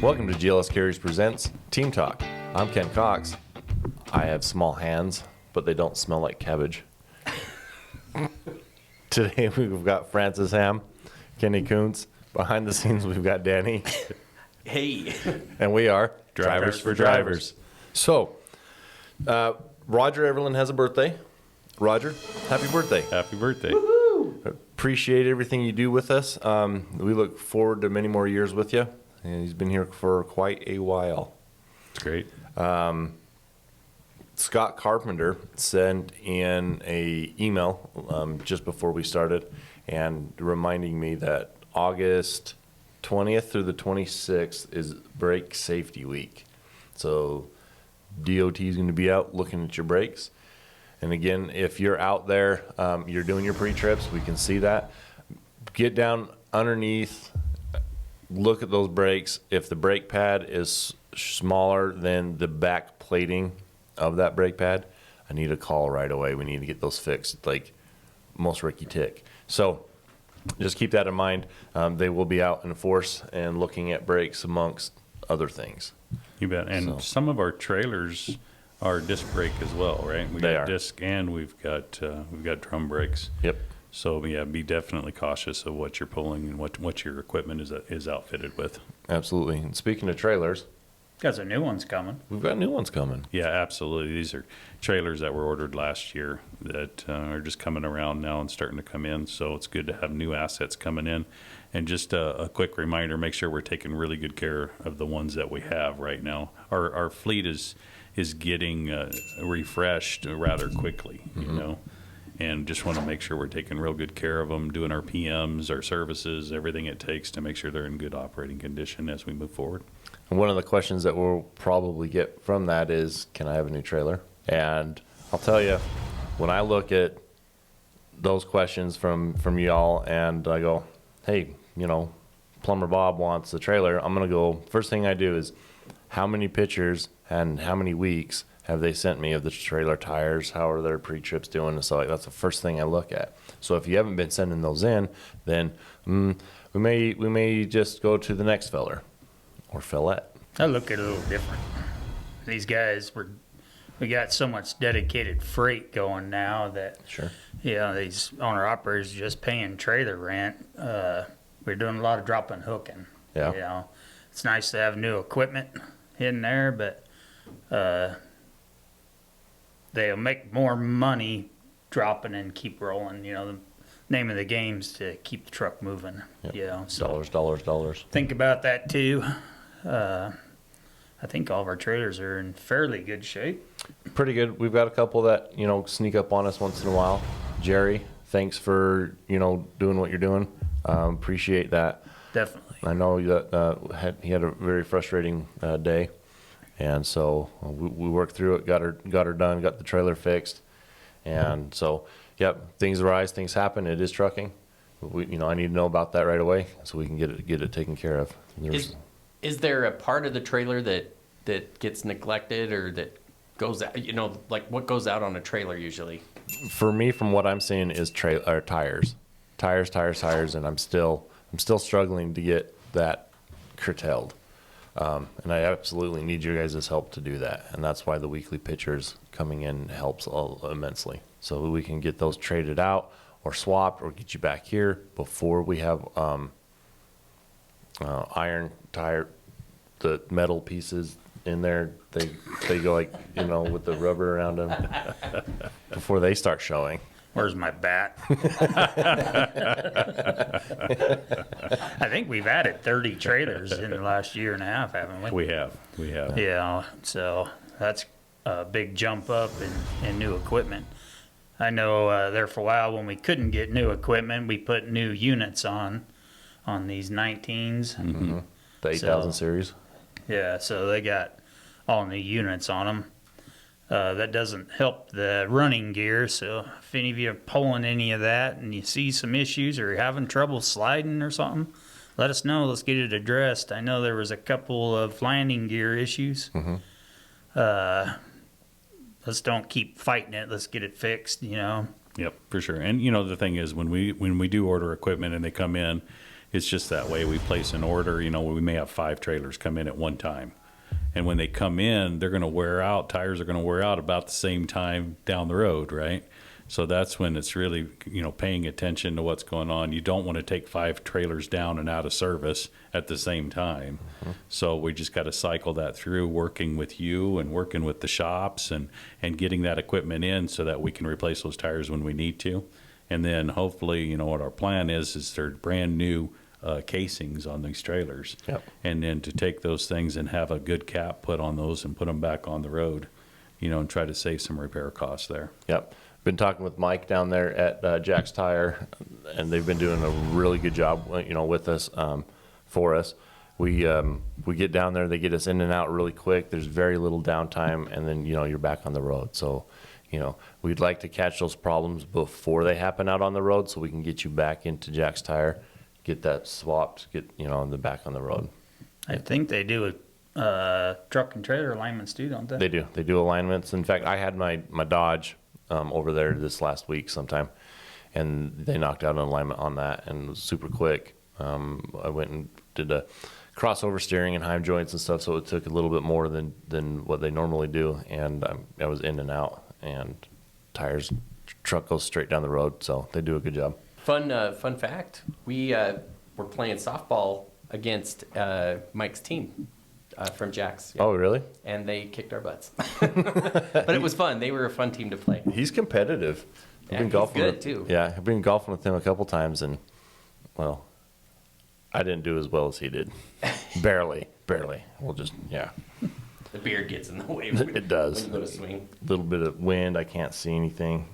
Welcome to GLS Carriers Presents Team Talk. I'm Ken Cox. I have small hands, but they don't smell like cabbage. Today we've got Francis Ham, Kenny Kuntz. Behind the scenes we've got Danny. Hey. And we are Drivers for Drivers. So, Roger Everland has a birthday. Roger, happy birthday. Happy birthday. Woo-hoo. Appreciate everything you do with us. We look forward to many more years with you. And he's been here for quite a while. It's great. Scott Carpenter sent in a email just before we started and reminding me that August 20th through the 26th is brake safety week. So DOT is going to be out looking at your brakes. And again, if you're out there, you're doing your pre-trips, we can see that. Get down underneath, look at those brakes. If the brake pad is smaller than the back plating of that brake pad, I need a call right away. We need to get those fixed, like most Ricky Tick. So just keep that in mind. They will be out in force and looking at brakes amongst other things. You bet. And some of our trailers are disc brake as well, right? We got disc and we've got drum brakes. Yep. So yeah, be definitely cautious of what you're pulling and what your equipment is outfitted with. Absolutely. And speaking of trailers, Got some new ones coming. we've got new ones coming. Yeah, absolutely. These are trailers that were ordered last year that are just coming around now and starting to come in. So it's good to have new assets coming in. And just a quick reminder, make sure we're taking really good care of the ones that we have right now. Our fleet is getting refreshed rather quickly, you know, and just want to make sure we're taking real good care of them, doing our PMs, our services, everything it takes to make sure they're in good operating condition as we move forward. And one of the questions that we'll probably get from that is, can I have a new trailer? And I'll tell you, when I look at those questions from y'all and I go, hey, you know, Plumber Bob wants a trailer, I'm going to go, first thing I do is how many pictures and how many weeks have they sent me of the trailer tires? How are their pre-trips doing? And so like, that's the first thing I look at. So if you haven't been sending those in, then we may just go to the next feller or fellette. I look at it a little different. These guys, we got so much dedicated freight going now that, Sure. you know, these owner-operators just paying trailer rent. We're doing a lot of drop and hooking. Yeah. You know, it's nice to have new equipment in there, but they'll make more money dropping and keep rolling. You know, the name of the game is to keep the truck moving. Yep. You know, so Dollars. think about that too. I think all of our trailers are in fairly good shape. Pretty good. We've got a couple that, you know, sneak up on us once in a while. Jerry, thanks for, you know, doing what you're doing. Appreciate that. Definitely. I know that he had a very frustrating day, and so we worked through it, got her done, got the trailer fixed, and so yep, things arise, things happen. It is trucking. I need to know about that right away so we can get it taken care of. Is there a part of the trailer that gets neglected or that goes out, you know, like what goes out on a trailer usually? For me, from what I'm seeing, is tires, and I'm still struggling to get that curtailed. And I absolutely need your guys' help to do that. And that's why the weekly pictures coming in helps immensely. So we can get those traded out or swapped or get you back here before we have iron tire, the metal pieces in there. They go like, you know, with the rubber around them before they start showing. Where's my bat? I think we've added 30 trailers in the last year and a half, haven't we? We have. Yeah, so that's a big jump up in new equipment. I know there for a while when we couldn't get new equipment, we put new units on these 19s. Mm-hmm. The 8000 series. Yeah, so they got all new units on them. That doesn't help the running gear, so if any of you are pulling any of that and you see some issues or you're having trouble sliding or something, let us know. Let's get it addressed. I know there was a couple of landing gear issues. Mm-hmm. Let's don't keep fighting it. Let's get it fixed, you know. Yep, for sure. And, you know, the thing is when we do order equipment and they come in, It's just that way. We place an order, we may have 5 trailers come in at one time. And when they come in, they're going to wear out. Tires are going to wear out about the same time down the road, right? So that's when it's really, paying attention to what's going on. You don't want to take 5 trailers down and out of service at the same time. So we just got to cycle that through, working with you and working with the shops and getting that equipment in so that we can replace those tires when we need to. And then hopefully, what our plan is they're brand new casings on these trailers. Yep. And then to take those things and have a good cap put on those and put them back on the road, and try to save some repair costs there. Yep. Been talking with Mike down there at Jack's Tire, and they've been doing a really good job, with us, for us. We get down there, they get us in and out really quick. There's very little downtime, and then, you're back on the road. So, we'd like to catch those problems before they happen out on the road so we can get you back into Jack's Tire, get that swapped, get, back on the road. I think they do truck and trailer alignments too, don't they? They do. They do alignments. In fact, I had my Dodge over there this last week sometime, and they knocked out an alignment on that, and it was super quick. I went and did a crossover steering and heim joints and stuff, so it took a little bit more than what they normally do, and I was in and out, and truck goes straight down the road, so they do a good job. Fun fact: we were playing softball against Mike's team from Jack's. Yeah. Oh, really? And they kicked our butts, but it was fun. They were a fun team to play. He's competitive. Yeah, he's good too. Yeah, I've been golfing with him a couple times, and well, I didn't do as well as he did. barely. We'll just The beard gets in the way. It does. When you go to swing. A little bit of wind. I can't see anything.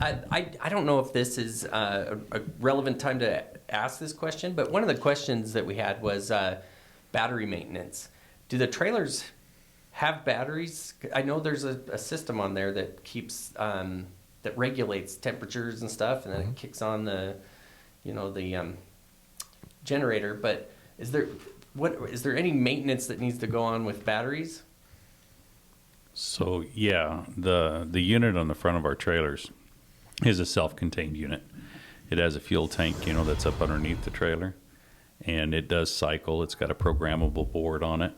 I don't know if this is a relevant time to ask this question, but one of the questions that we had was battery maintenance. Do the trailers have batteries? I know there's a system on there that keeps that regulates temperatures and stuff, and then it kicks on the generator. But is there any maintenance that needs to go on with batteries? So yeah, the unit on the front of our trailers is a self-contained unit. It has a fuel tank, that's up underneath the trailer, and it does cycle. It's got a programmable board on it.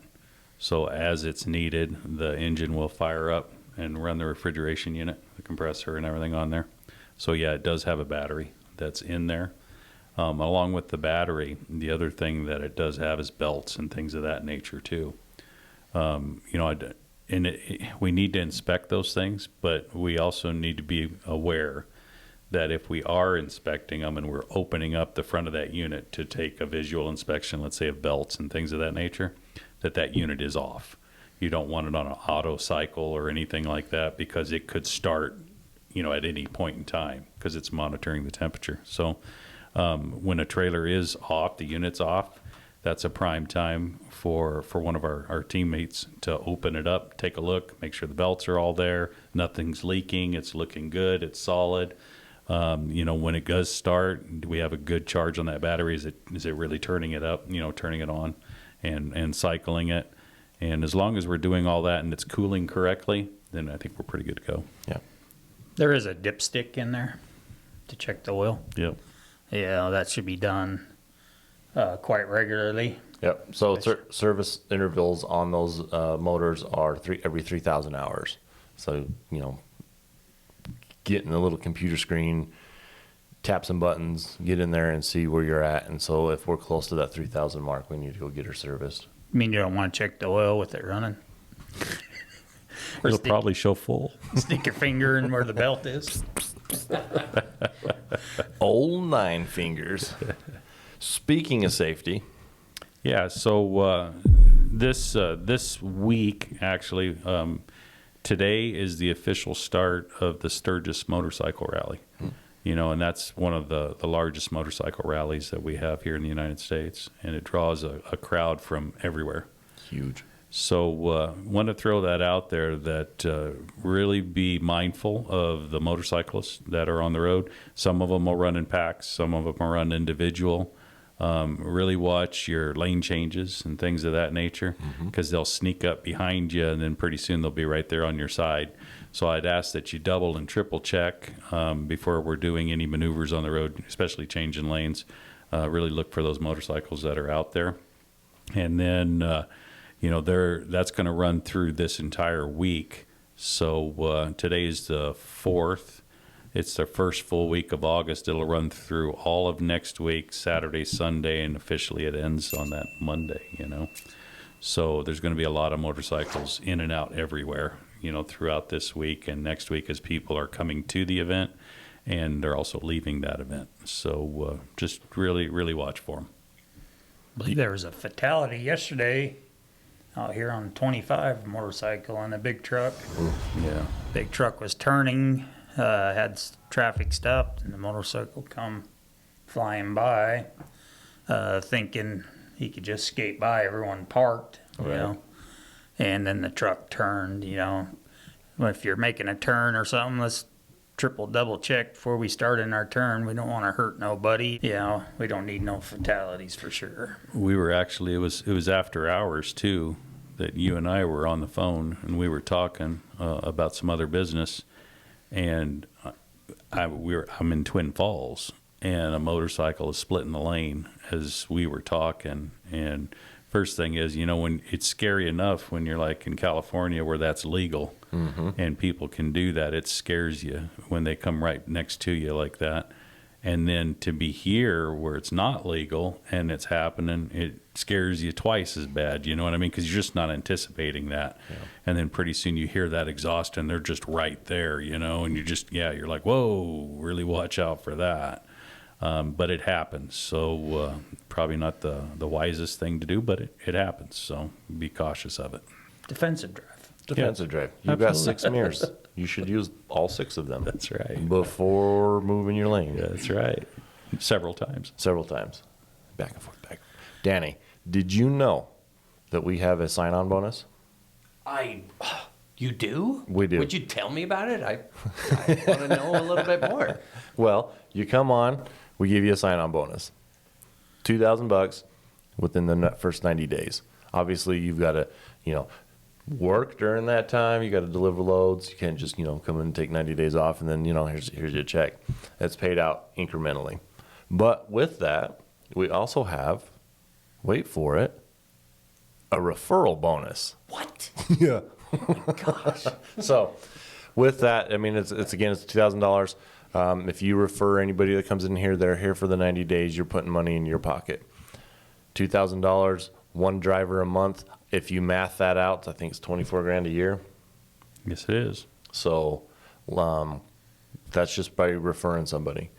So as it's needed, the engine will fire up and run the refrigeration unit, the compressor and everything on there. So yeah, it does have a battery that's in there. Along with the battery, the other thing that it does have is belts and things of that nature too. We need to inspect those things, but we also need to be aware that if we are inspecting them and we're opening up the front of that unit to take a visual inspection, let's say of belts and things of that nature, that unit is off. You don't want it on an auto cycle or anything like that, because it could start, at any point in time, because it's monitoring the temperature. So when a trailer is off, the unit's off, that's a prime time for one of our teammates to open it up, take a look, make sure the belts are all there, nothing's leaking, it's looking good, it's solid. When it does start, do we have a good charge on that battery? Is it really turning it up, turning it on and cycling it? And as long as we're doing all that and it's cooling correctly, then I think we're pretty good to go. Yeah. There is a dipstick in there to check the oil. Yep. Yeah, that should be done quite regularly. Yep. So service intervals on those motors are every 3,000 hours. So, get in the little computer screen, tap some buttons, get in there and see where you're at. And so if we're close to that 3,000 mark, we need to go get her serviced. I mean, you don't want to check the oil with it running. It'll probably show full. Stick your finger in where the belt is. Old 9 fingers. Speaking of safety. Yeah, so this week, actually, today is the official start of the Sturgis Motorcycle Rally. And that's one of the largest motorcycle rallies that we have here in the United States, and it draws a crowd from everywhere. Huge. So want to throw that out there, that really be mindful of the motorcyclists that are on the road. Some of them will run in packs, some of them will run individual. Really watch your lane changes and things of that nature, because they'll sneak up behind you, and then pretty soon they'll be right there on your side. So I'd ask that you double and triple check before we're doing any maneuvers on the road, especially changing lanes. really look for those motorcycles that are out there. And then, that's going to run through this entire week. So today's the 4th. It's the first full week of August. It'll run through all of next week, Saturday, Sunday, and officially it ends on that Monday, So there's going to be a lot of motorcycles in and out everywhere, throughout this week and next week as people are coming to the event and they're also leaving that event. So just really, really watch for them. I believe there was a fatality yesterday out here on 25 motorcycle and a big truck. Yeah. Big truck was turning, had traffic stopped, and the motorcycle come flying by, thinking he could just skate by. Everyone parked, Right. and then the truck turned. If you're making a turn or something, let's double check before we start in our turn. We don't want to hurt nobody. We don't need no fatalities for sure. We were actually, it was after hours too, that you and I were on the phone and we were talking about some other business, and I'm in Twin Falls and a motorcycle is splitting the lane as we were talking. And first thing is, when it's scary enough when you're like in California where that's legal and people can do that, it scares you when they come right next to you like that. And then to be here where it's not legal and it's happening, it scares you twice as bad. You know what I mean? Because you're just not anticipating that. Yeah. And then pretty soon you hear that exhaust and they're just right there, and you're like, whoa, really watch out for that. But it happens. So probably not the wisest thing to do, but it happens. So be cautious of it. Defensive drive. Defensive drive. You've got 6 mirrors. You should use all 6 of them. That's right. Before moving your lane. Yeah, that's right. Several times. Several times. Back and forth, back. Danny, did you know that we have a sign-on bonus? You do? We do. Would you tell me about it? I want to know a little bit more. Well, you come on, we give you a sign-on bonus. $2,000 within the first 90 days. Obviously, you've got to, work during that time. You got to deliver loads. You can't just, come in and take 90 days off and then, here's your check. That's paid out incrementally. But with that, we also have, wait for it, a referral bonus. What? Yeah. Oh my gosh. So with that, it's $2,000. If you refer anybody that comes in here, they're here for the 90 days, you're putting money in your pocket. $2,000, one driver a month. If you math that out, I think it's $24,000 a year. Yes, it is. So that's just by referring somebody.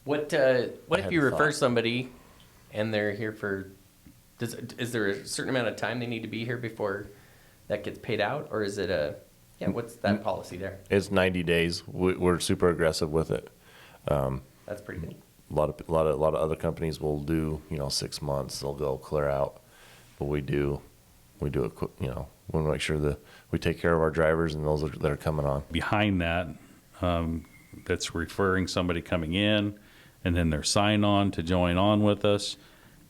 What I if had you a refer thought. somebody and they're here for, is there a certain amount of time they need to be here before that gets paid out? Or is it what's that policy there? It's 90 days. We're super aggressive with it. That's pretty good. A lot of other companies will do 6 months. They'll go clear out, but we do it quick. We want to make sure that we take care of our drivers and those that are coming on. Behind that, that's referring somebody coming in, and then their sign on to join on with us.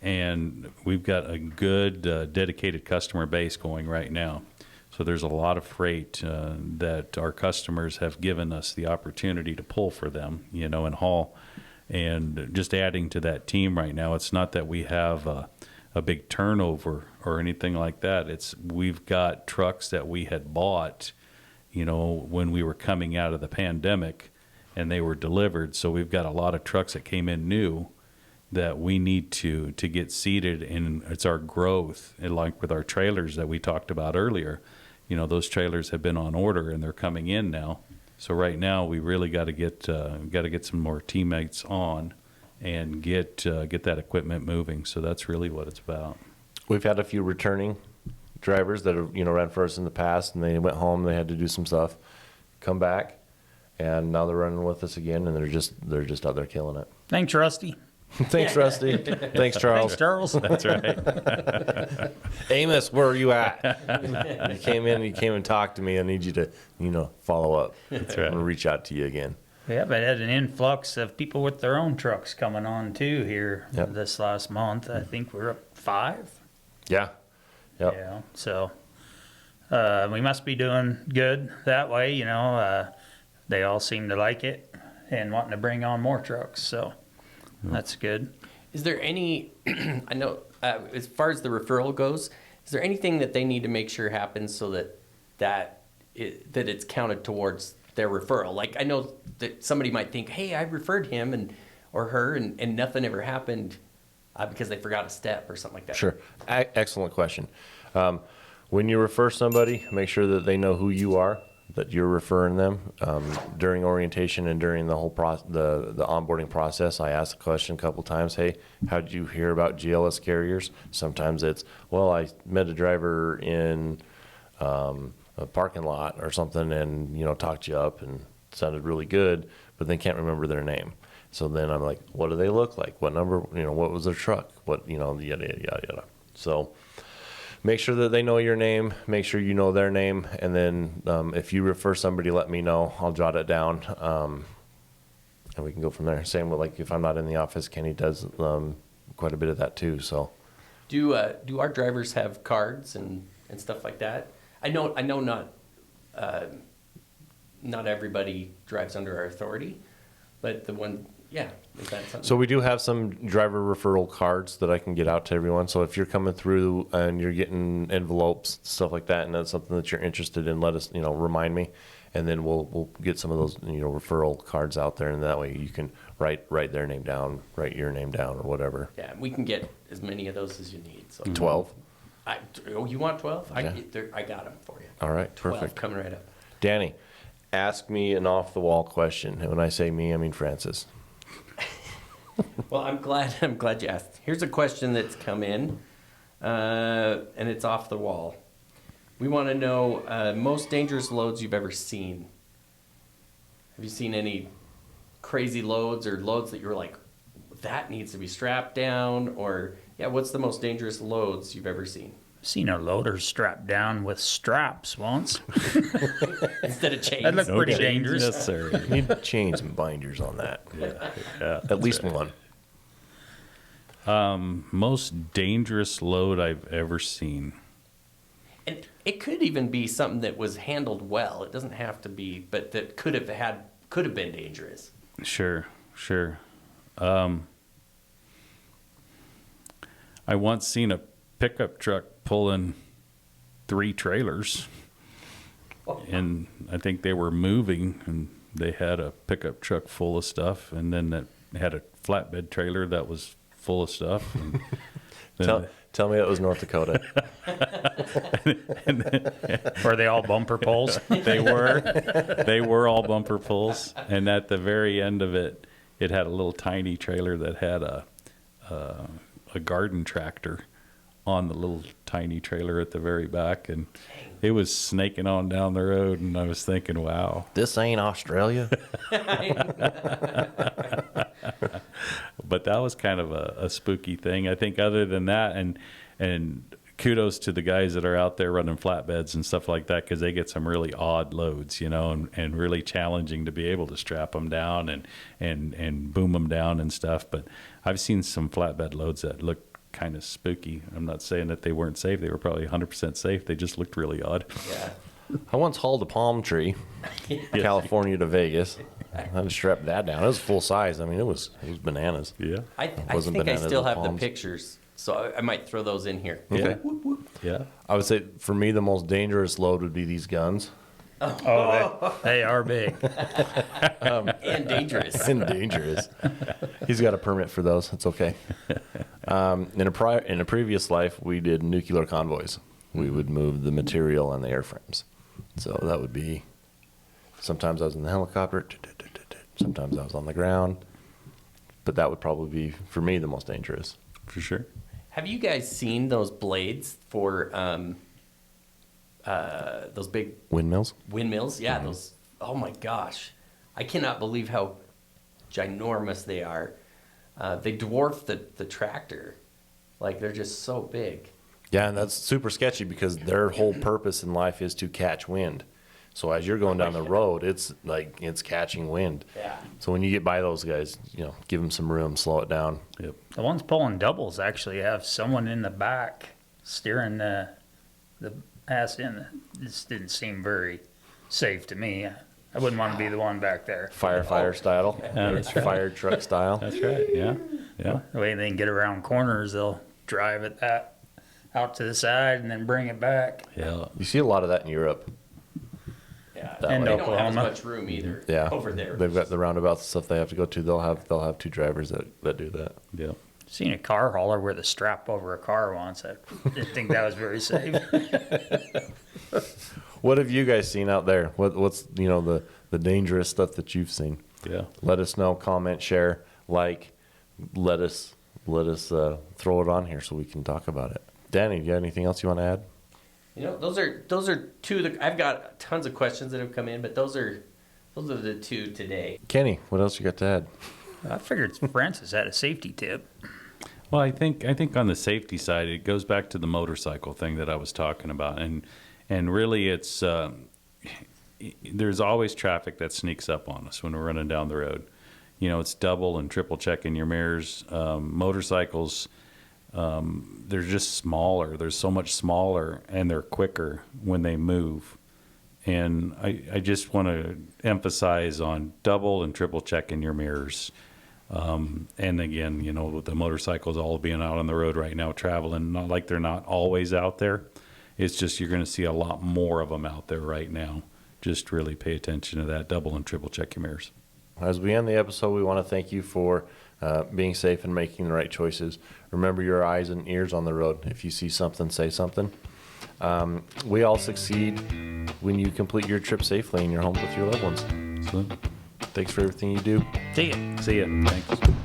And we've got a good dedicated customer base going right now. So there's a lot of freight that our customers have given us the opportunity to pull for them, and haul. And just adding to that team right now, it's not that we have a big turnover or anything like that. We've got trucks that we had bought, when we were coming out of the pandemic, and they were delivered. So we've got a lot of trucks that came in new that we need to get seated, and it's our growth. And like with our trailers that we talked about earlier, those trailers have been on order and they're coming in now. So right now we really got to get some more teammates on and get that equipment moving. So that's really what it's about. We've had a few returning drivers that have ran for us in the past, and they went home. They had to do some stuff, come back, and now they're running with us again, and they're just out there killing it. Thanks, Rusty. Thanks, Rusty. Thanks, Charles. Thanks, Charles. That's right. Amos, where are you at? You came and talked to me. I need you to, follow up. That's right. I'm going to reach out to you again. We have had an influx of people with their own trucks coming on too here Yep. this last month. I think we're up 5. Yeah. Yep. Yeah, so we must be doing good that way. They all seem to like it and wanting to bring on more trucks. So that's good. Is there any, I know, as far as the referral goes, is there anything that they need to make sure happens so that it's counted towards their referral? Like, I know that somebody might think, hey, I referred him or her and nothing ever happened because they forgot a step or something like that. Sure. Excellent question. When you refer somebody, make sure that they know who you are, that you're referring them. During orientation and during the whole the onboarding process, I asked the question a couple times, hey, how did you hear about GLS carriers? Sometimes it's, well, I met a driver in a parking lot or something and, you know, talked you up and sounded really good, but they can't remember their name. So then I'm like, what do they look like? What number, you know, what was their truck? What, you know, yada, yada, yada, yada. So make sure that they know your name, make sure you know their name. And then if you refer somebody, let me know. I'll jot it down. And we can go from there. Same with, like, if I'm not in the office, Kenny does quite a bit of that too. So Do our drivers have cards and stuff like that? I know not everybody drives under our authority, but the one, yeah, is that something? So we do have some driver referral cards that I can get out to everyone. So if you're coming through and you're getting envelopes, stuff like that, and that's something that you're interested in, let us, you know, remind me, and then we'll get some of those, you know, referral cards out there, and that way you can write their name down, write your name down, or whatever. Yeah, we can get as many of those as you need. So 12. You want 12? Yeah. I got them for you. All right, 12 perfect. coming right up. Danny, ask me an off-the-wall question. And when I say me, I mean Francis. Well, I'm glad you asked. Here's a question that's come in, and it's off the wall. We want to know most dangerous loads you've ever seen. Have you seen any crazy loads or loads that you're like, that needs to be strapped down? Or, yeah, what's the most dangerous loads you've ever seen? Seen a loader strapped down with straps once. Instead of chains. That looked pretty chains dangerous. necessary. You need chains and binders on that. Yeah. At least one. Most dangerous load I've ever seen. And it could even be something that was handled well. It doesn't have to be, but that could have been dangerous. Sure. I once seen a pickup truck pulling 3 trailers, and I think they were moving, and they had a pickup truck full of stuff, and then that had a flatbed trailer that was full of stuff. And Tell me it was North Dakota. Were they all bumper pulls? They were all bumper pulls, and at the very end of it, it had a little tiny trailer that had a garden tractor on the little tiny trailer at the very back, and it was snaking on down the road, and I was thinking, wow. This ain't Australia. But that was kind of a spooky thing. I think other than that, and kudos to the guys that are out there running flatbeds and stuff like that, because they get some really odd loads, you know, and really challenging to be able to strap them down and boom them down and stuff. But I've seen some flatbed loads that look kind of spooky. I'm not saying that they weren't safe. They were probably 100% safe. They just looked really odd. Yeah. I once hauled a palm tree, California to Vegas. I had to strap that down. It was full size. I mean, it was bananas. Yeah. I wasn't think I bananas still with have the palms. pictures, so I might throw those in here. Okay. Yeah. I would say for me, the most dangerous load would be these guns. Oh, they are big. And dangerous. And dangerous. He's got a permit for those. It's okay. In a previous life, we did nuclear convoys. We would move the material on the airframes. So that would be, sometimes I was in the helicopter, sometimes I was on the ground. But that would probably be, for me, the most dangerous. For sure. Have you guys seen those blades for those big Windmills? windmills? Yeah, those. Oh my gosh, I cannot believe how ginormous they are. They dwarf the tractor. Like, they're just so big. Yeah, and that's super sketchy because their whole purpose in life is to catch wind. So as you're going down the road, it's like it's catching wind. Yeah. So when you get by those guys, you know, give them some room, slow it down. Yep. The ones pulling doubles actually have someone in the back steering the ass in. This didn't seem very safe to me. I wouldn't want to be the one back there. Firefighter style, Yeah, that's right. fire truck style. That's right. Yeah. Yeah. The way they can get around corners, they'll drive it that out to the side and then bring it back. Yeah. You see a lot of that in Europe. Yeah, That And way. they don't have as Oklahoma. much room either. Yeah. Over there. They've got the roundabouts and stuff they have to go to. They'll have two drivers that do that. Yeah. Seen a car hauler with a strap over a car once. I didn't think that was very safe. What have you guys seen out there? What's the dangerous stuff that you've seen? Yeah. Let us know, comment, share, like. Let us throw it on here so we can talk about it. Danny, do you have anything else you want to add? Those are two. I've got tons of questions that have come in, but those are the two today. Kenny, what else you got to add? I figured Francis had a safety tip. Well, I think on the safety side, it goes back to the motorcycle thing that I was talking about, and really, it's there's always traffic that sneaks up on us when we're running down the road. It's double and triple checking your mirrors. Motorcycles, they're just smaller. They're so much smaller, and they're quicker when they move. And I just want to emphasize on double and triple checking your mirrors. And again, with the motorcycles all being out on the road right now, traveling, not like they're not always out there. It's just you're going to see a lot more of them out there right now. Just really pay attention to that. Double and triple check your mirrors. As we end the episode, we want to thank you for being safe and making the right choices. Remember your eyes and ears on the road. If you see something, say something. We all succeed when you complete your trip safely in your home with your loved ones. Absolutely. Thanks for everything you do. See ya. See ya. Thanks.